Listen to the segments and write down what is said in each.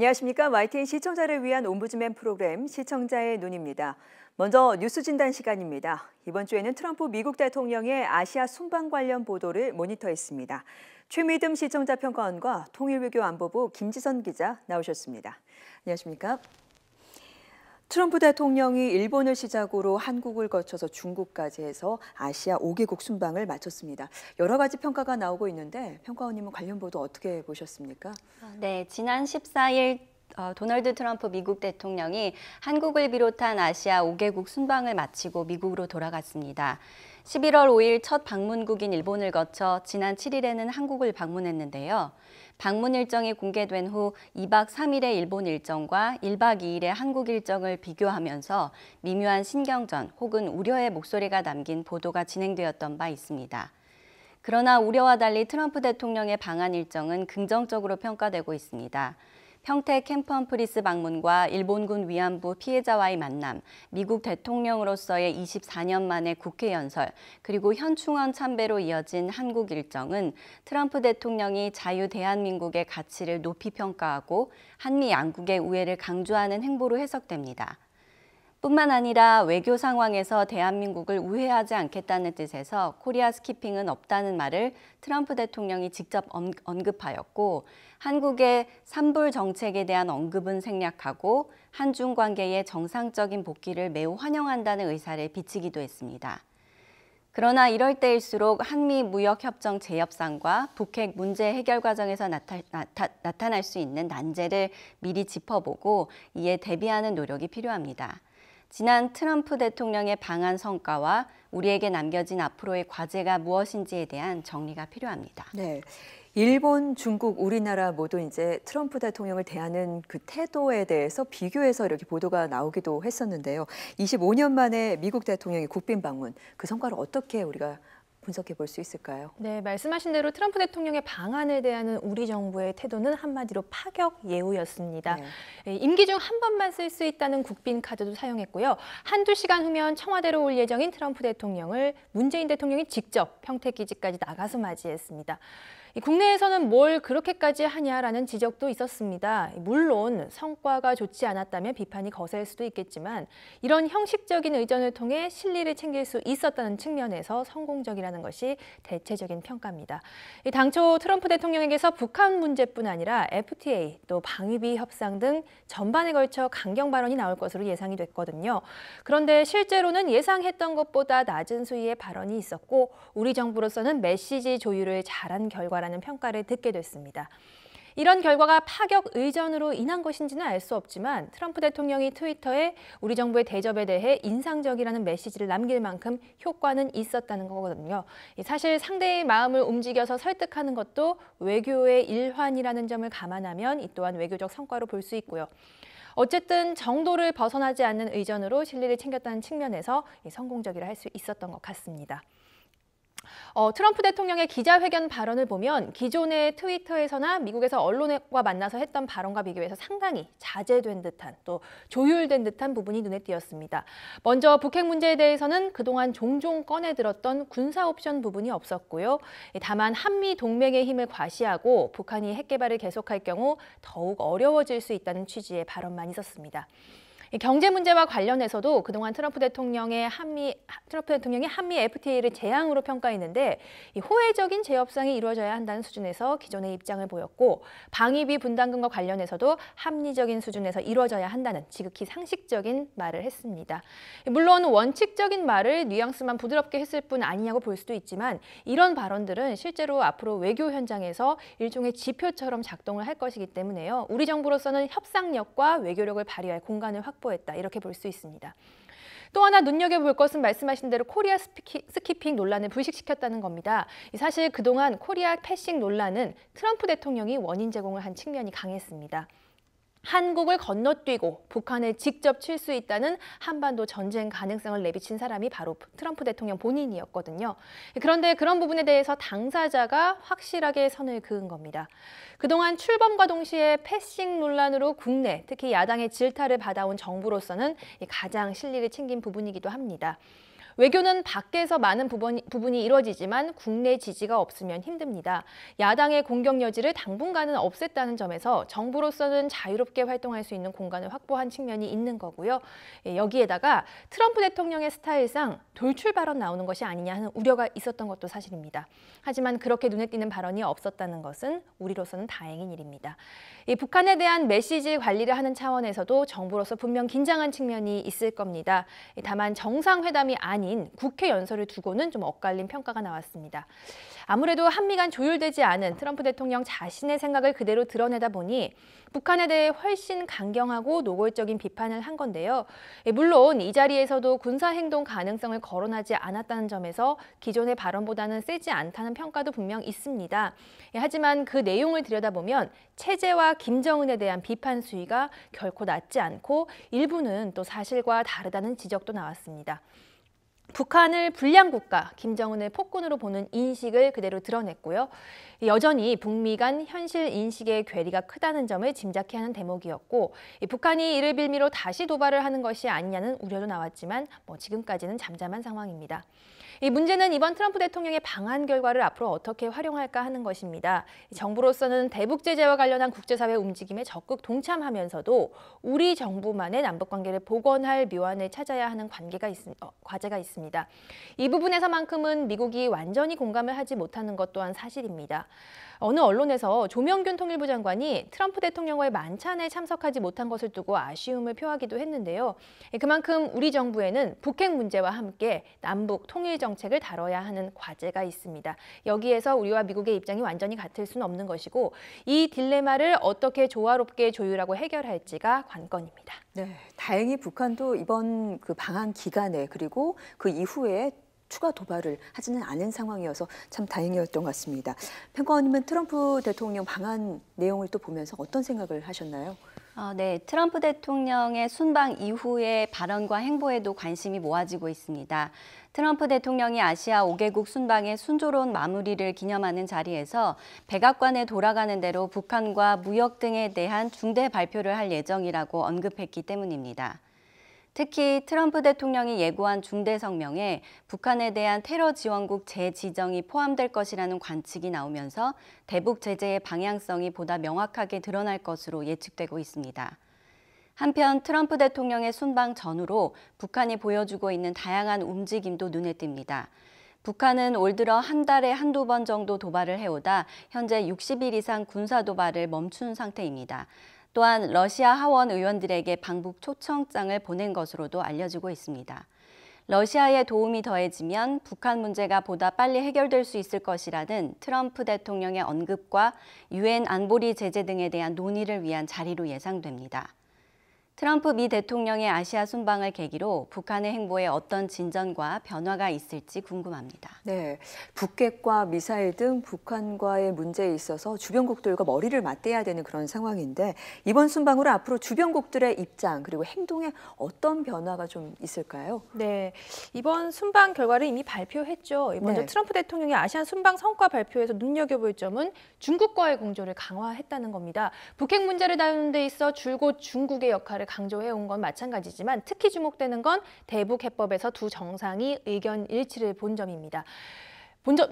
안녕하십니까. YTN 시청자를 위한 옴부즈맨 프로그램 시청자의 눈입니다. 먼저 뉴스 진단 시간입니다. 이번 주에는 트럼프 미국 대통령의 아시아 순방 관련 보도를 모니터했습니다. 최미듬 시청자 평가원과 통일외교안보부 김지선 기자 나오셨습니다. 안녕하십니까. 트럼프 대통령이 일본을 시작으로 한국을 거쳐서 중국까지 해서 아시아 5개국 순방을 마쳤습니다. 여러 가지 평가가 나오고 있는데 평가원님은 관련 보도 어떻게 보셨습니까? 네, 지난 14일 도널드 트럼프 미국 대통령이 한국을 비롯한 아시아 5개국 순방을 마치고 미국으로 돌아갔습니다. 11월 5일 첫 방문국인 일본을 거쳐 지난 7일에는 한국을 방문했는데요. 방문 일정이 공개된 후 2박 3일의 일본 일정과 1박 2일의 한국 일정을 비교하면서 미묘한 신경전 혹은 우려의 목소리가 담긴 보도가 진행되었던 바 있습니다. 그러나 우려와 달리 트럼프 대통령의 방한 일정은 긍정적으로 평가되고 있습니다. 평택 캠프 험프리스 방문과 일본군 위안부 피해자와의 만남, 미국 대통령으로서의 24년 만의 국회 연설, 그리고 현충원 참배로 이어진 한국 일정은 트럼프 대통령이 자유 대한민국의 가치를 높이 평가하고 한미 양국의 우애를 강조하는 행보로 해석됩니다. 뿐만 아니라 외교 상황에서 대한민국을 우회하지 않겠다는 뜻에서 코리아 스키핑은 없다는 말을 트럼프 대통령이 직접 언급하였고 한국의 삼불 정책에 대한 언급은 생략하고 한중 관계의 정상적인 복귀를 매우 환영한다는 의사를 비치기도 했습니다. 그러나 이럴 때일수록 한미 무역협정 재협상과 북핵 문제 해결 과정에서 나타날 수 있는 난제를 미리 짚어보고 이에 대비하는 노력이 필요합니다. 지난 트럼프 대통령의 방한 성과와 우리에게 남겨진 앞으로의 과제가 무엇인지에 대한 정리가 필요합니다. 네. 일본, 중국, 우리나라 모두 이제 트럼프 대통령을 대하는 그 태도에 대해서 비교해서 이렇게 보도가 나오기도 했었는데요. 25년 만에 미국 대통령의 국빈 방문, 그 성과를 어떻게 우리가 분석해 볼 수 있을까요? 네, 말씀하신 대로 트럼프 대통령의 방한에 대한 우리 정부의 태도는 한마디로 파격 예우였습니다. 네. 임기 중 한 번만 쓸 수 있다는 국빈 카드도 사용했고요. 한두 시간 후면 청와대로 올 예정인 트럼프 대통령을 문재인 대통령이 직접 평택 기지까지 나가서 맞이했습니다. 국내에서는 뭘 그렇게까지 하냐라는 지적도 있었습니다. 물론 성과가 좋지 않았다면 비판이 거셀 수도 있겠지만 이런 형식적인 의전을 통해 실리를 챙길 수 있었다는 측면에서 성공적이라는 것이 대체적인 평가입니다. 당초 트럼프 대통령에게서 북한 문제뿐 아니라 FTA, 또 방위비 협상 등 전반에 걸쳐 강경 발언이 나올 것으로 예상이 됐거든요. 그런데 실제로는 예상했던 것보다 낮은 수위의 발언이 있었고 우리 정부로서는 메시지 조율을 잘한 결과 라는 평가를 듣게 됐습니다. 이런 결과가 파격 의전으로 인한 것인지는 알 수 없지만 트럼프 대통령이 트위터에 우리 정부의 대접에 대해 인상적이라는 메시지를 남길 만큼 효과는 있었다는 거거든요. 사실 상대의 마음을 움직여서 설득하는 것도 외교의 일환이라는 점을 감안하면 이 또한 외교적 성과로 볼 수 있고요. 어쨌든 정도를 벗어나지 않는 의전으로 실리를 챙겼다는 측면에서 성공적이라 할 수 있었던 것 같습니다. 트럼프 대통령의 기자회견 발언을 보면 기존의 트위터에서나 미국에서 언론과 만나서 했던 발언과 비교해서 상당히 자제된 듯한 또 조율된 듯한 부분이 눈에 띄었습니다. 먼저 북핵 문제에 대해서는 그동안 종종 꺼내들었던 군사 옵션 부분이 없었고요. 다만 한미 동맹의 힘을 과시하고 북한이 핵 개발을 계속할 경우 더욱 어려워질 수 있다는 취지의 발언만 있었습니다. 경제 문제와 관련해서도 그동안 트럼프 대통령이 한미 FTA를 재앙으로 평가했는데 호혜적인 재협상이 이루어져야 한다는 수준에서 기존의 입장을 보였고 방위비 분담금과 관련해서도 합리적인 수준에서 이루어져야 한다는 지극히 상식적인 말을 했습니다. 물론 원칙적인 말을 뉘앙스만 부드럽게 했을 뿐 아니냐고 볼 수도 있지만 이런 발언들은 실제로 앞으로 외교 현장에서 일종의 지표처럼 작동을 할 것이기 때문에요. 우리 정부로서는 협상력과 외교력을 발휘할 공간을 확보했다. 이렇게 볼 수 있습니다. 또 하나 눈여겨볼 것은 말씀하신 대로 코리아 스키핑 논란을 불식시켰다는 겁니다. 사실 그동안 코리아 패싱 논란은 트럼프 대통령이 원인 제공을 한 측면이 강했습니다. 한국을 건너뛰고 북한을 직접 칠 수 있다는 한반도 전쟁 가능성을 내비친 사람이 바로 트럼프 대통령 본인이었거든요. 그런데 그런 부분에 대해서 당사자가 확실하게 선을 그은 겁니다. 그동안 출범과 동시에 패싱 논란으로 국내, 특히 야당의 질타를 받아온 정부로서는 가장 실리를 챙긴 부분이기도 합니다. 외교는 밖에서 많은 부분이 이루어지지만 국내 지지가 없으면 힘듭니다. 야당의 공격 여지를 당분간은 없앴다는 점에서 정부로서는 자유롭게 활동할 수 있는 공간을 확보한 측면이 있는 거고요. 여기에다가 트럼프 대통령의 스타일상 돌출 발언 나오는 것이 아니냐 하는 우려가 있었던 것도 사실입니다. 하지만 그렇게 눈에 띄는 발언이 없었다는 것은 우리로서는 다행인 일입니다. 이 북한에 대한 메시지 관리를 하는 차원에서도 정부로서 분명 긴장한 측면이 있을 겁니다. 다만 정상회담이 아닌 국회 연설을 두고는 좀 엇갈린 평가가 나왔습니다. 아무래도 한미 간 조율되지 않은 트럼프 대통령 자신의 생각을 그대로 드러내다 보니 북한에 대해 훨씬 강경하고 노골적인 비판을 한 건데요. 물론 이 자리에서도 군사행동 가능성을 거론하지 않았다는 점에서 기존의 발언보다는 세지 않다는 평가도 분명 있습니다. 하지만 그 내용을 들여다보면 체제와 김정은에 대한 비판 수위가 결코 낮지 않고 일부는 또 사실과 다르다는 지적도 나왔습니다. 북한을 불량국가, 김정은을 폭군으로 보는 인식을 그대로 드러냈고요. 여전히 북미 간 현실 인식의 괴리가 크다는 점을 짐작케 하는 대목이었고, 북한이 이를 빌미로 다시 도발을 하는 것이 아니냐는 우려도 나왔지만 지금까지는 잠잠한 상황입니다. 이 문제는 이번 트럼프 대통령의 방한 결과를 앞으로 어떻게 활용할까 하는 것입니다. 정부로서는 대북 제재와 관련한 국제사회 움직임에 적극 동참하면서도 우리 정부만의 남북관계를 복원할 묘안을 찾아야 하는 과제가 있습니다. 이 부분에서만큼은 미국이 완전히 공감을 하지 못하는 것 또한 사실입니다. 어느 언론에서 조명균 통일부 장관이 트럼프 대통령과의 만찬에 참석하지 못한 것을 두고 아쉬움을 표하기도 했는데요. 그만큼 우리 정부에는 북핵 문제와 함께 남북 통일 정책을 다뤄야 하는 과제가 있습니다. 여기에서 우리와 미국의 입장이 완전히 같을 수는 없는 것이고 이 딜레마를 어떻게 조화롭게 조율하고 해결할지가 관건입니다. 네, 다행히 북한도 이번 그 방한 기간에 그리고 그 이후에 추가 도발을 하지는 않은 상황이어서 참 다행이었던 것 같습니다. 평가원님은 트럼프 대통령 방한 내용을 또 보면서 어떤 생각을 하셨나요? 네, 트럼프 대통령의 순방 이후의 발언과 행보에도 관심이 모아지고 있습니다. 트럼프 대통령이 아시아 5개국 순방의 순조로운 마무리를 기념하는 자리에서 백악관에 돌아가는 대로 북한과 무역 등에 대한 중대 발표를 할 예정이라고 언급했기 때문입니다. 특히 트럼프 대통령이 예고한 중대 성명에 북한에 대한 테러 지원국 재지정이 포함될 것이라는 관측이 나오면서 대북 제재의 방향성이 보다 명확하게 드러날 것으로 예측되고 있습니다. 한편 트럼프 대통령의 순방 전후로 북한이 보여주고 있는 다양한 움직임도 눈에 띕니다. 북한은 올 들어 한 달에 한두 번 정도 도발을 해오다 현재 60일 이상 군사 도발을 멈춘 상태입니다. 또한 러시아 하원 의원들에게 방북 초청장을 보낸 것으로도 알려지고 있습니다. 러시아의 도움이 더해지면 북한 문제가 보다 빨리 해결될 수 있을 것이라는 트럼프 대통령의 언급과 유엔 안보리 제재 등에 대한 논의를 위한 자리로 예상됩니다. 트럼프 미 대통령의 아시아 순방을 계기로 북한의 행보에 어떤 진전과 변화가 있을지 궁금합니다. 네, 북핵과 미사일 등 북한과의 문제에 있어서 주변국들과 머리를 맞대야 되는 그런 상황인데 이번 순방으로 앞으로 주변국들의 입장 그리고 행동에 어떤 변화가 좀 있을까요? 네, 이번 순방 결과를 이미 발표했죠. 먼저 트럼프 대통령이 아시안 순방 성과 발표에서 눈여겨볼 점은 중국과의 공조를 강화했다는 겁니다. 북핵 문제를 다루는 데 있어 줄곧 중국의 역할을 강조해온 건 마찬가지지만 특히 주목되는 건 대북 해법에서 두 정상이 의견 일치를 본 점입니다.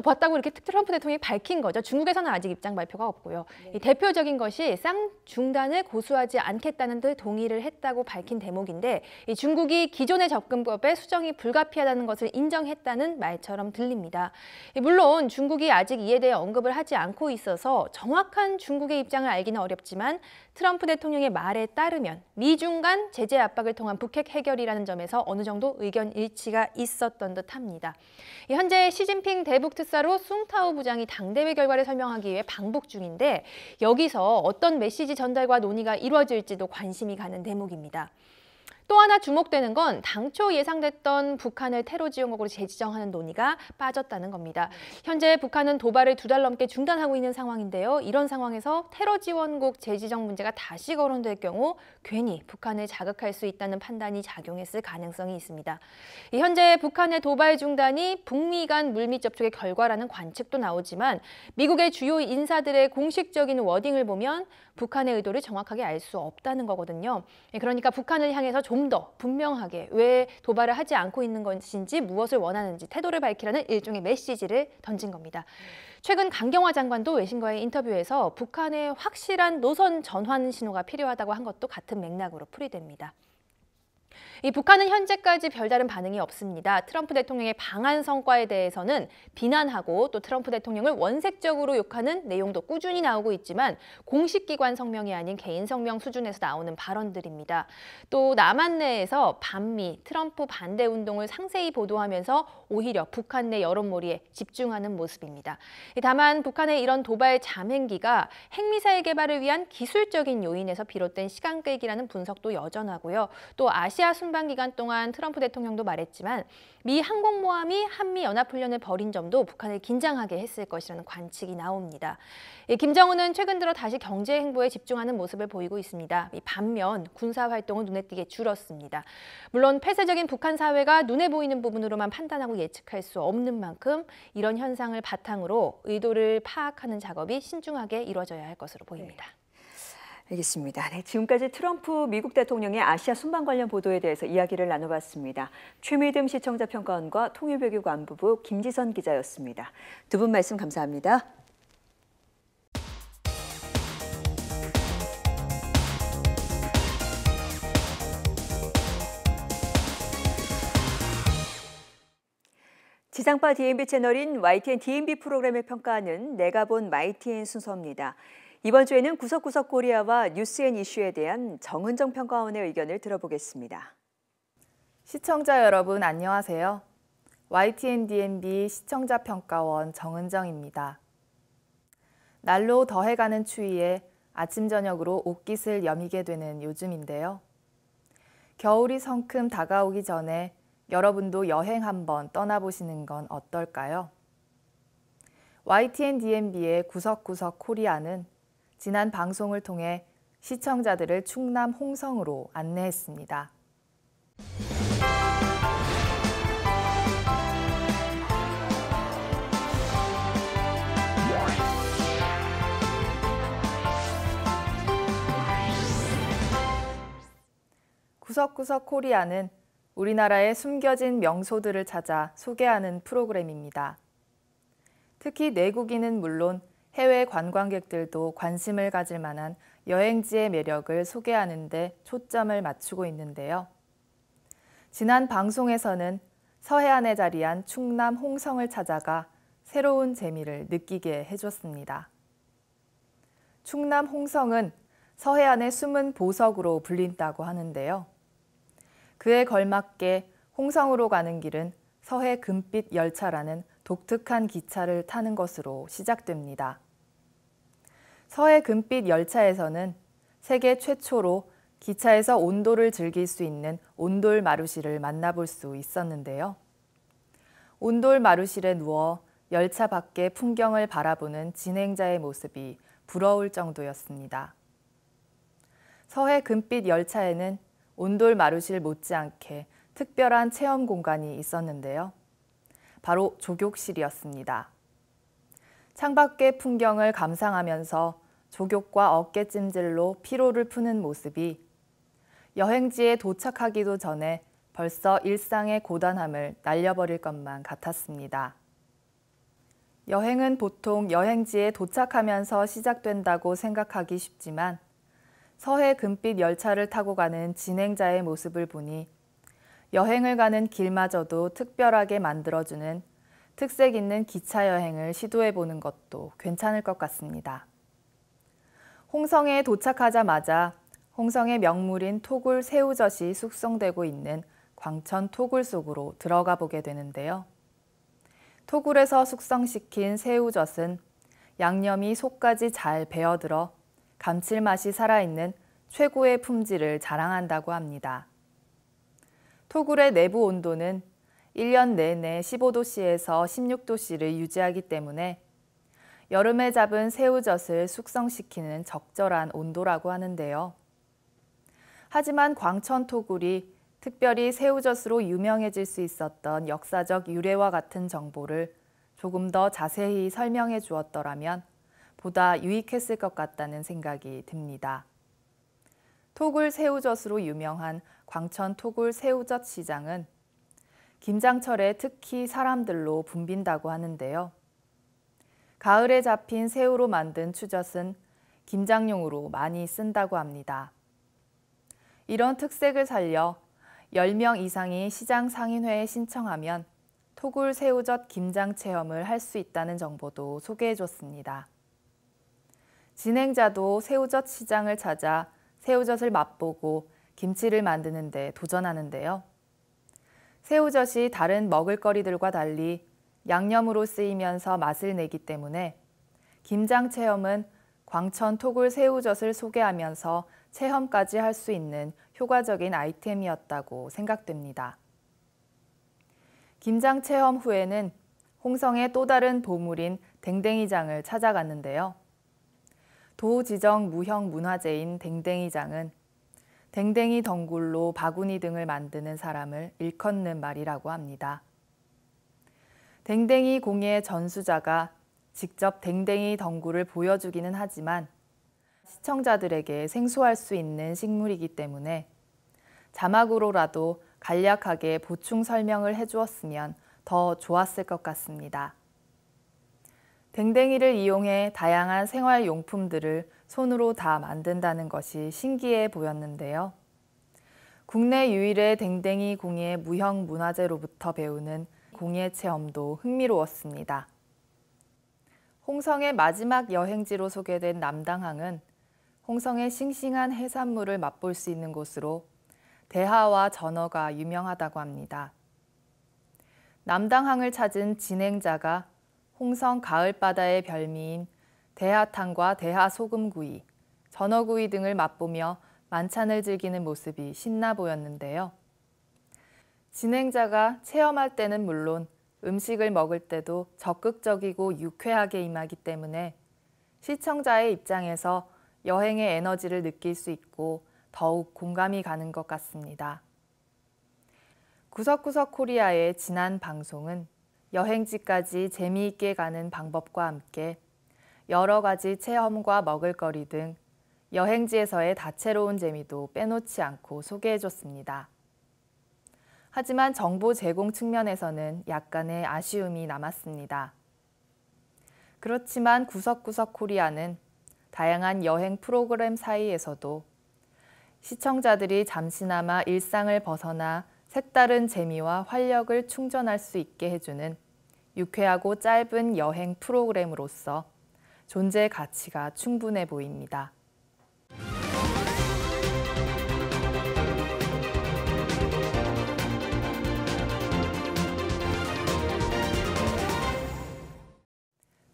봤다고 이렇게 트럼프 대통령이 밝힌 거죠. 중국에서는 아직 입장 발표가 없고요. 이 대표적인 것이 쌍중단을 고수하지 않겠다는 듯 동의를 했다고 밝힌 대목인데 이 중국이 기존의 접근법에 수정이 불가피하다는 것을 인정했다는 말처럼 들립니다. 물론 중국이 아직 이에 대해 언급을 하지 않고 있어서 정확한 중국의 입장을 알기는 어렵지만 트럼프 대통령의 말에 따르면 미중 간 제재 압박을 통한 북핵 해결이라는 점에서 어느 정도 의견 일치가 있었던 듯합니다. 현재 시진핑 대북 특사로 숭타오 부장이 당대회 결과를 설명하기 위해 방북 중인데 여기서 어떤 메시지 전달과 논의가 이루어질지도 관심이 가는 대목입니다. 또 하나 주목되는 건 당초 예상됐던 북한을 테러 지원국으로 재지정하는 논의가 빠졌다는 겁니다. 현재 북한은 도발을 2달 넘게 중단하고 있는 상황인데요. 이런 상황에서 테러 지원국 재지정 문제가 다시 거론될 경우 괜히 북한을 자극할 수 있다는 판단이 작용했을 가능성이 있습니다. 현재 북한의 도발 중단이 북미 간 물밑 접촉의 결과라는 관측도 나오지만 미국의 주요 인사들의 공식적인 워딩을 보면 북한의 의도를 정확하게 알 수 없다는 거거든요. 그러니까 북한을 향해서 좀 좀 더 분명하게 왜 도발을 하지 않고 있는 것인지 무엇을 원하는지 태도를 밝히라는 일종의 메시지를 던진 겁니다. 최근 강경화 장관도 외신과의 인터뷰에서 북한의 확실한 노선 전환 신호가 필요하다고 한 것도 같은 맥락으로 풀이됩니다. 이 북한은 현재까지 별다른 반응이 없습니다. 트럼프 대통령의 방한 성과에 대해서는 비난하고 또 트럼프 대통령을 원색적으로 욕하는 내용도 꾸준히 나오고 있지만 공식 기관 성명이 아닌 개인 성명 수준에서 나오는 발언들입니다. 또 남한 내에서 반미, 트럼프 반대 운동을 상세히 보도하면서 오히려 북한 내 여론몰이에 집중하는 모습입니다. 다만 북한의 이런 도발 잠행기가 핵미사일 개발을 위한 기술적인 요인에서 비롯된 시간 끌기라는 분석도 여전하고요. 또 아시아 순방 기간 동안 트럼프 대통령도 말했지만 미 항공모함이 한미 연합훈련을 벌인 점도 북한을 긴장하게 했을 것이라는 관측이 나옵니다. 김정은은 최근 들어 다시 경제 행보에 집중하는 모습을 보이고 있습니다. 반면 군사 활동은 눈에 띄게 줄었습니다. 물론 폐쇄적인 북한 사회가 눈에 보이는 부분으로만 판단하고 예측할 수 없는 만큼 이런 현상을 바탕으로 의도를 파악하는 작업이 신중하게 이루어져야 할 것으로 보입니다. 알겠습니다. 네, 지금까지 트럼프 미국 대통령의 아시아 순방 관련 보도에 대해서 이야기를 나눠봤습니다. 최미듬 시청자 평가원과 통일외교 안보부 김지선 기자였습니다. 두 분 말씀 감사합니다. 지상파 DMB 채널인 YTN DMB 프로그램을 평가하는 내가 본 YTN 순서입니다. 이번 주에는 구석구석 코리아와 뉴스앤 이슈에 대한 정은정 평가원의 의견을 들어보겠습니다. 시청자 여러분 안녕하세요. YTN DMB 시청자 평가원 정은정입니다. 날로 더해가는 추위에 아침 저녁으로 옷깃을 여미게 되는 요즘인데요. 겨울이 성큼 다가오기 전에 여러분도 여행 한번 떠나보시는 건 어떨까요? YTN DMB의 구석구석 코리아는 지난 방송을 통해 시청자들을 충남 홍성으로 안내했습니다. 구석구석 코리아는 우리나라의 숨겨진 명소들을 찾아 소개하는 프로그램입니다. 특히 내국인은 물론 해외 관광객들도 관심을 가질 만한 여행지의 매력을 소개하는 데 초점을 맞추고 있는데요. 지난 방송에서는 서해안에 자리한 충남 홍성을 찾아가 새로운 재미를 느끼게 해줬습니다. 충남 홍성은 서해안의 숨은 보석으로 불린다고 하는데요. 그에 걸맞게 홍성으로 가는 길은 서해 금빛 열차라는 독특한 기차를 타는 것으로 시작됩니다. 서해 금빛 열차에서는 세계 최초로 기차에서 온돌을 즐길 수 있는 온돌 마루시를 만나볼 수 있었는데요. 온돌 마루실에 누워 열차 밖의 풍경을 바라보는 진행자의 모습이 부러울 정도였습니다. 서해 금빛 열차에는 온돌 마루실 못지않게 특별한 체험 공간이 있었는데요. 바로 조격실이었습니다. 창밖의 풍경을 감상하면서 조격과 어깨찜질로 피로를 푸는 모습이 여행지에 도착하기도 전에 벌써 일상의 고단함을 날려버릴 것만 같았습니다. 여행은 보통 여행지에 도착하면서 시작된다고 생각하기 쉽지만 서해 금빛 열차를 타고 가는 진행자의 모습을 보니 여행을 가는 길마저도 특별하게 만들어주는 특색 있는 기차 여행을 시도해보는 것도 괜찮을 것 같습니다. 홍성에 도착하자마자 홍성의 명물인 토굴 새우젓이 숙성되고 있는 광천 토굴 속으로 들어가 보게 되는데요. 토굴에서 숙성시킨 새우젓은 양념이 속까지 잘 배어들어 감칠맛이 살아있는 최고의 품질을 자랑한다고 합니다. 토굴의 내부 온도는 1년 내내 15도씨에서 16도씨를 유지하기 때문에 여름에 잡은 새우젓을 숙성시키는 적절한 온도라고 하는데요. 하지만 광천 토굴이 특별히 새우젓으로 유명해질 수 있었던 역사적 유래와 같은 정보를 조금 더 자세히 설명해 주었더라면 보다 유익했을 것 같다는 생각이 듭니다. 토굴 새우젓으로 유명한 광천 토굴 새우젓 시장은 김장철에 특히 사람들로 붐빈다고 하는데요. 가을에 잡힌 새우로 만든 추젓은 김장용으로 많이 쓴다고 합니다. 이런 특색을 살려 10명 이상이 시장 상인회에 신청하면 토굴 새우젓 김장 체험을 할 수 있다는 정보도 소개해줬습니다. 진행자도 새우젓 시장을 찾아 새우젓을 맛보고 김치를 만드는 데 도전하는데요. 새우젓이 다른 먹을거리들과 달리 양념으로 쓰이면서 맛을 내기 때문에 김장 체험은 광천 토굴 새우젓을 소개하면서 체험까지 할 수 있는 효과적인 아이템이었다고 생각됩니다. 김장 체험 후에는 홍성의 또 다른 보물인 댕댕이장을 찾아갔는데요. 도 지정 무형 문화재인 댕댕이장은 댕댕이 덩굴로 바구니 등을 만드는 사람을 일컫는 말이라고 합니다. 댕댕이 공예 전수자가 직접 댕댕이 덩굴을 보여주기는 하지만 시청자들에게 생소할 수 있는 식물이기 때문에 자막으로라도 간략하게 보충 설명을 해주었으면 더 좋았을 것 같습니다. 댕댕이를 이용해 다양한 생활용품들을 손으로 다 만든다는 것이 신기해 보였는데요. 국내 유일의 댕댕이 공예 무형 문화재로부터 배우는 공예 체험도 흥미로웠습니다. 홍성의 마지막 여행지로 소개된 남당항은 홍성의 싱싱한 해산물을 맛볼 수 있는 곳으로 대하와 전어가 유명하다고 합니다. 남당항을 찾은 진행자가 홍성 가을바다의 별미인 대하탕과 대하소금구이, 전어구이 등을 맛보며 만찬을 즐기는 모습이 신나 보였는데요. 진행자가 체험할 때는 물론 음식을 먹을 때도 적극적이고 유쾌하게 임하기 때문에 시청자의 입장에서 여행의 에너지를 느낄 수 있고 더욱 공감이 가는 것 같습니다. 구석구석 코리아의 지난 방송은 여행지까지 재미있게 가는 방법과 함께 여러 가지 체험과 먹을거리 등 여행지에서의 다채로운 재미도 빼놓지 않고 소개해줬습니다. 하지만 정보 제공 측면에서는 약간의 아쉬움이 남았습니다. 그렇지만 구석구석 코리아는 다양한 여행 프로그램 사이에서도 시청자들이 잠시나마 일상을 벗어나 색다른 재미와 활력을 충전할 수 있게 해주는 유쾌하고 짧은 여행 프로그램으로서 존재 가치가 충분해 보입니다.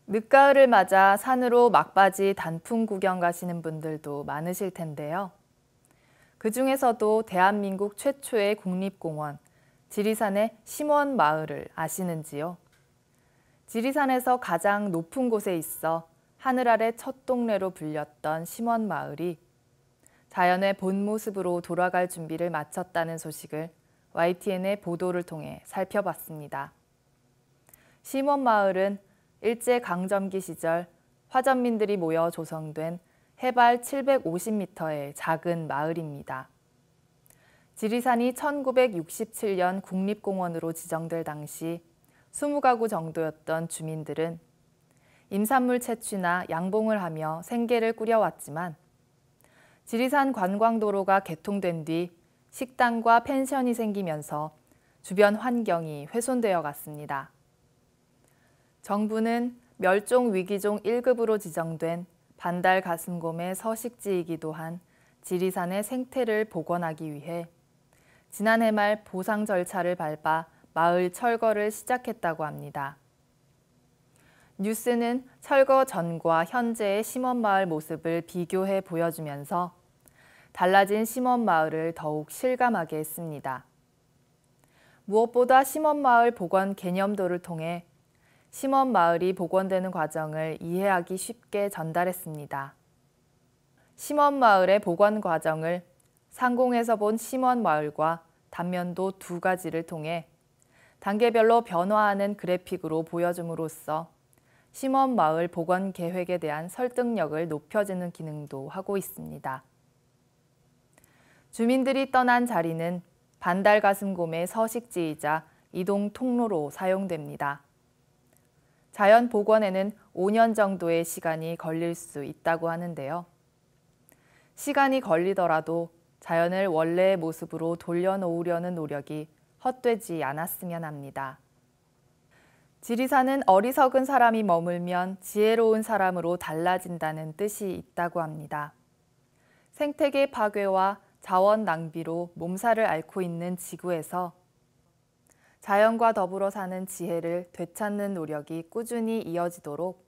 늦가을을 맞아 산으로 막바지 단풍 구경 가시는 분들도 많으실 텐데요. 그중에서도 대한민국 최초의 국립공원, 지리산의 심원마을을 아시는지요? 지리산에서 가장 높은 곳에 있어 하늘 아래 첫 동네로 불렸던 심원마을이 자연의 본 모습으로 돌아갈 준비를 마쳤다는 소식을 YTN의 보도를 통해 살펴봤습니다. 심원마을은 일제강점기 시절 화전민들이 모여 조성된 해발 750m의 작은 마을입니다. 지리산이 1967년 국립공원으로 지정될 당시 20가구 정도였던 주민들은 임산물 채취나 양봉을 하며 생계를 꾸려왔지만 지리산 관광도로가 개통된 뒤 식당과 펜션이 생기면서 주변 환경이 훼손되어 갔습니다. 정부는 멸종위기종 1급으로 지정된 반달 가슴곰의 서식지이기도 한 지리산의 생태를 복원하기 위해 지난해 말 보상 절차를 밟아 마을 철거를 시작했다고 합니다. 뉴스는 철거 전과 현재의 심원마을 모습을 비교해 보여주면서 달라진 심원마을을 더욱 실감하게 했습니다. 무엇보다 심원마을 복원 개념도를 통해 심원마을이 복원되는 과정을 이해하기 쉽게 전달했습니다. 심원마을의 복원 과정을 상공에서 본 심원마을과 단면도 두 가지를 통해 단계별로 변화하는 그래픽으로 보여줌으로써 심원마을 복원 계획에 대한 설득력을 높여주는 기능도 하고 있습니다. 주민들이 떠난 자리는 반달가슴곰의 서식지이자 이동 통로로 사용됩니다. 자연 복원에는 5년 정도의 시간이 걸릴 수 있다고 하는데요. 시간이 걸리더라도 자연을 원래의 모습으로 돌려놓으려는 노력이 헛되지 않았으면 합니다. 지리산은 어리석은 사람이 머물면 지혜로운 사람으로 달라진다는 뜻이 있다고 합니다. 생태계 파괴와 자원 낭비로 몸살을 앓고 있는 지구에서 자연과 더불어 사는 지혜를 되찾는 노력이 꾸준히 이어지도록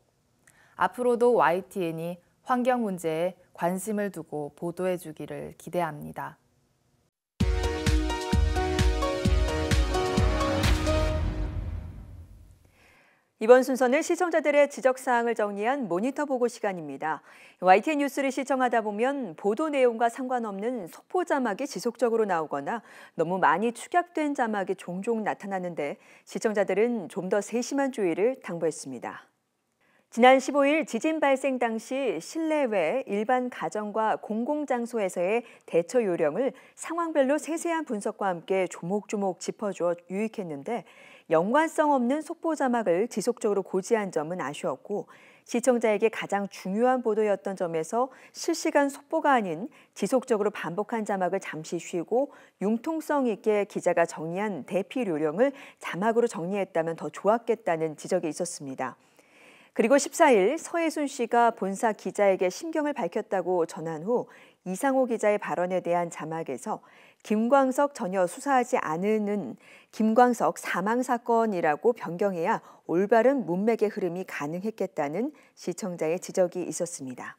앞으로도 YTN이 환경 문제에 관심을 두고 보도해 주기를 기대합니다. 이번 순서는 시청자들의 지적사항을 정리한 모니터 보고 시간입니다. YTN 뉴스를 시청하다 보면 보도 내용과 상관없는 속보 자막이 지속적으로 나오거나 너무 많이 축약된 자막이 종종 나타나는데 시청자들은 좀 더 세심한 주의를 당부했습니다. 지난 15일 지진 발생 당시 실내외 일반 가정과 공공장소에서의 대처 요령을 상황별로 세세한 분석과 함께 조목조목 짚어주어 유익했는데 연관성 없는 속보 자막을 지속적으로 고지한 점은 아쉬웠고 시청자에게 가장 중요한 보도였던 점에서 실시간 속보가 아닌 지속적으로 반복한 자막을 잠시 쉬고 융통성 있게 기자가 정리한 대피 요령을 자막으로 정리했다면 더 좋았겠다는 지적이 있었습니다. 그리고 14일 서혜순 씨가 본사 기자에게 심경을 밝혔다고 전한 후 이상호 기자의 발언에 대한 자막에서 김광석 전혀 수사하지 않은 김광석 사망 사건이라고 변경해야 올바른 문맥의 흐름이 가능했겠다는 시청자의 지적이 있었습니다.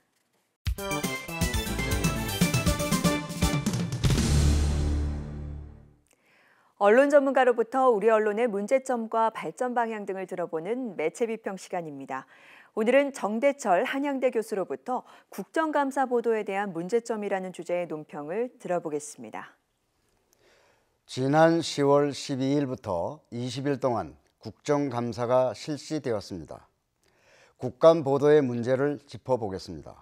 언론 전문가로부터 우리 언론의 문제점과 발전 방향 등을 들어보는 매체 비평 시간입니다. 오늘은 정대철 한양대 교수로부터 국정감사 보도에 대한 문제점이라는 주제의 논평을 들어보겠습니다. 지난 10월 12일부터 20일 동안 국정감사가 실시되었습니다. 국감 보도의 문제를 짚어보겠습니다.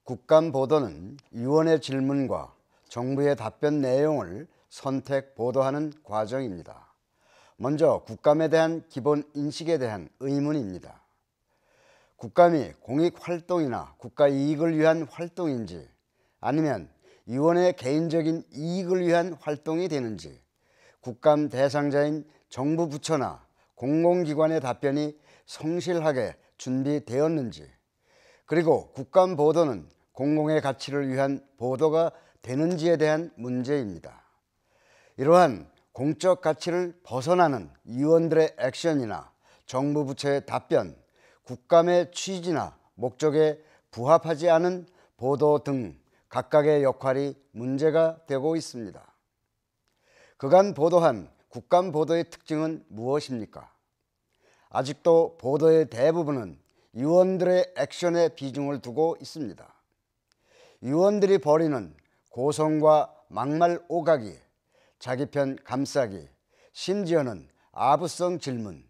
국감 보도는 위원의 질문과 정부의 답변 내용을 선택 보도하는 과정입니다. 먼저 국감에 대한 기본 인식에 대한 의문입니다. 국감이 공익활동이나 국가 이익을 위한 활동인지 아니면 위원의 개인적인 이익을 위한 활동이 되는지 국감 대상자인 정부 부처나 공공기관의 답변이 성실하게 준비되었는지 그리고 국감 보도는 공공의 가치를 위한 보도가 되는지에 대한 문제입니다. 이러한 공적 가치를 벗어나는 위원들의 액션이나 정부 부처의 답변, 국감의 취지나 목적에 부합하지 않은 보도 등 각각의 역할이 문제가 되고 있습니다. 그간 보도한 국감 보도의 특징은 무엇입니까? 아직도 보도의 대부분은 위원들의 액션에 비중을 두고 있습니다. 위원들이 벌이는 고성과 막말 오가기, 자기 편 감싸기, 심지어는 아부성 질문,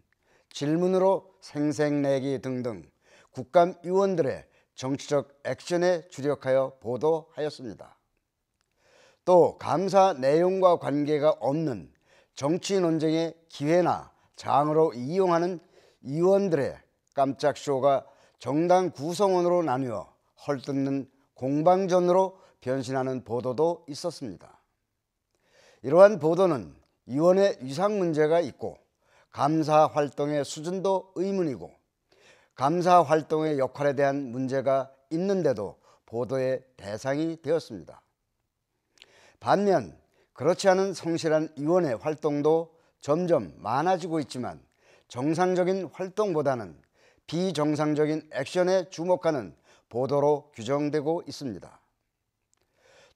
질문으로 생색내기 등등 국감 위원들의 정치적 액션에 주력하여 보도하였습니다. 또 감사 내용과 관계가 없는 정치 논쟁의 기회나 장으로 이용하는 위원들의 깜짝 쇼가 정당 구성원으로 나뉘어 헐뜯는 공방전으로 변신하는 보도도 있었습니다. 이러한 보도는 위원의 위상 문제가 있고 감사 활동의 수준도 의문이고 감사 활동의 역할에 대한 문제가 있는데도 보도의 대상이 되었습니다. 반면 그렇지 않은 성실한 위원의 활동도 점점 많아지고 있지만 정상적인 활동보다는 비정상적인 액션에 주목하는 보도로 규정되고 있습니다.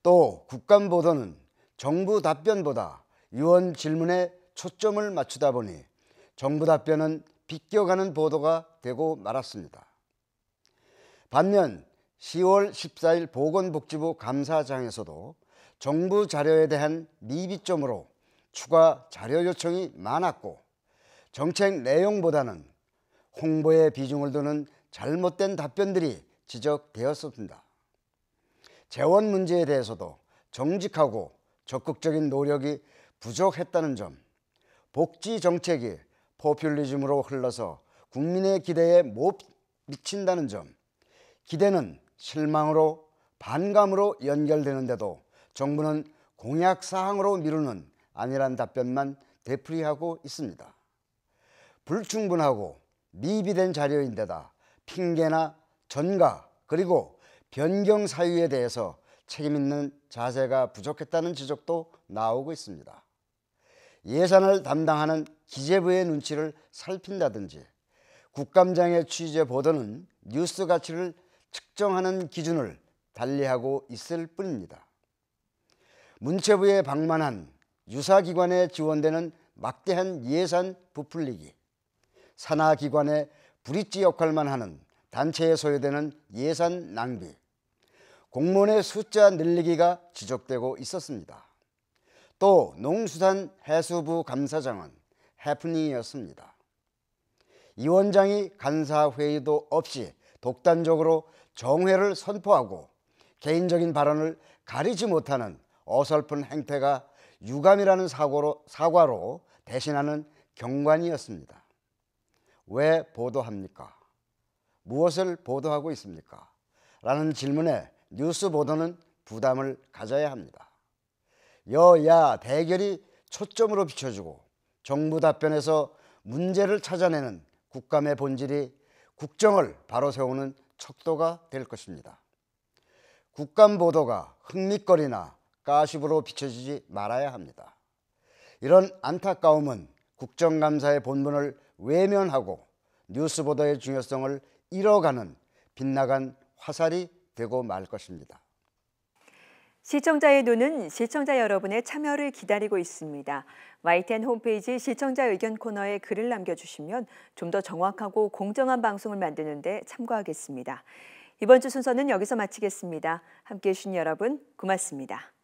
또 국감 보도는 정부 답변보다 위원 질문에 초점을 맞추다 보니 정부 답변은 비껴가는 보도가 되고 말았습니다. 반면 10월 14일 보건복지부 감사장에서도 정부 자료에 대한 미비점으로 추가 자료 요청이 많았고 정책 내용보다는 홍보에 비중을 두는 잘못된 답변들이 지적되었습니다. 재원 문제에 대해서도 정직하고 적극적인 노력이 부족했다는 점, 복지 정책이 포퓰리즘으로 흘러서 국민의 기대에 못 미친다는 점, 기대는 실망으로 반감으로 연결되는데도 정부는 공약 사항으로 미루는 아니란 답변만 되풀이하고 있습니다. 불충분하고 미비된 자료인데다 핑계나 전가 그리고 변경 사유에 대해서 책임 있는 자세가 부족했다는 지적도 나오고 있습니다. 예산을 담당하는 기재부의 눈치를 살핀다든지 국감장의 취재 보도는 뉴스 가치를 측정하는 기준을 달리하고 있을 뿐입니다. 문체부에 방만한 유사기관에 지원되는 막대한 예산 부풀리기, 산하기관의 브릿지 역할만 하는 단체에 소요되는 예산 낭비, 공무원의 숫자 늘리기가 지적되고 있었습니다. 또 농수산해수부 감사장은 해프닝이었습니다. 이 원장이 간사회의도 없이 독단적으로 정회를 선포하고 개인적인 발언을 가리지 못하는 어설픈 행태가 유감이라는 사과로 대신하는 경관이었습니다. 왜 보도합니까? 무엇을 보도하고 있습니까? 라는 질문에 뉴스 보도는 부담을 가져야 합니다. 여야 대결이 초점으로 비춰지고 정부 답변에서 문제를 찾아내는 국감의 본질이 국정을 바로 세우는 척도가 될 것입니다. 국감 보도가 흥미거리나 가십으로 비춰지지 말아야 합니다. 이런 안타까움은 국정감사의 본분을 외면하고 뉴스 보도의 중요성을 잃어가는 빗나간 화살이 되고 말 것입니다. 시청자의 눈은 시청자 여러분의 참여를 기다리고 있습니다. YTN 홈페이지 시청자 의견 코너에 글을 남겨주시면 좀 더 정확하고 공정한 방송을 만드는 데 참고하겠습니다. 이번 주 순서는 여기서 마치겠습니다. 함께해 주신 여러분 고맙습니다.